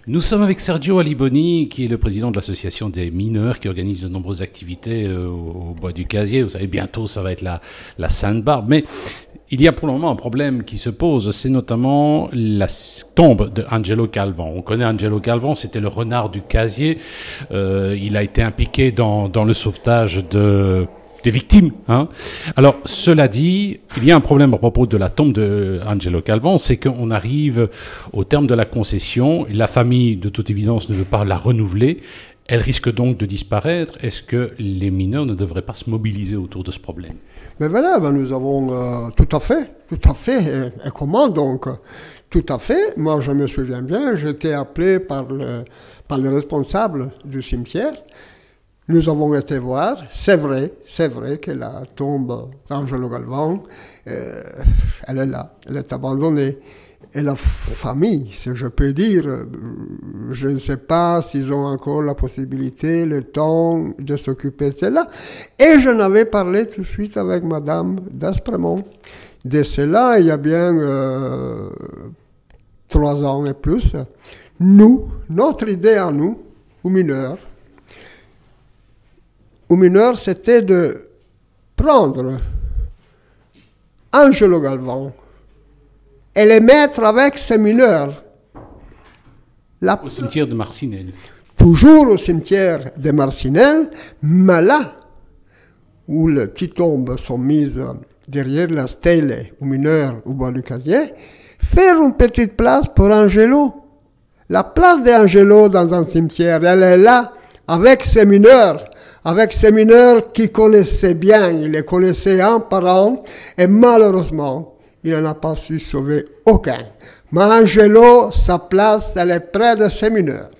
Nous sommes avec Sergio Aliboni, qui est le président de l'association des mineurs, qui organise de nombreuses activités au Bois du Casier. Vous savez, bientôt, ça va être la Sainte-Barbe. Mais il y a pour le moment un problème qui se pose, c'est notamment la tombe d'Angelo Calvan. On connaît Angelo Calvan, c'était le renard du Casier. Il a été impliqué dans le sauvetage des victimes. Hein. Alors, cela dit, il y a un problème à propos de la tombe d'Angelo Calvan, c'est qu'on arrive au terme de la concession, et la famille, de toute évidence, ne veut pas la renouveler. Elle risque donc de disparaître. Est-ce que les mineurs ne devraient pas se mobiliser autour de ce problème? Mais voilà, nous avons tout à fait. Et comment donc? Tout à fait. Moi, je me souviens bien, j'étais appelé par le responsable du cimetière. Nous avons été voir, c'est vrai que la tombe d'Angelo Calvan, elle est là, elle est abandonnée. Et la famille, si je peux dire, je ne sais pas s'ils ont encore la possibilité, le temps de s'occuper de cela. Et je n'avais parlé tout de suite avec Madame d'Aspremont. De cela, il y a bien 3 ans et plus. Notre idée à nous, aux mineurs, c'était de prendre Angelo Calvan et les mettre avec ces mineurs. Au cimetière de Marcinelle. Toujours au cimetière de Marcinelle, mais là où les petites tombes sont mises derrière la stèle aux mineurs au Bois du Casier, faire une petite place pour Angelo. La place d'Angelo dans un cimetière, elle est là avec ces mineurs qui connaissaient bien, ils les connaissaient un par un, et malheureusement, il n'en a pas su sauver aucun. Mais Angelo, sa place, elle est près de ces mineurs.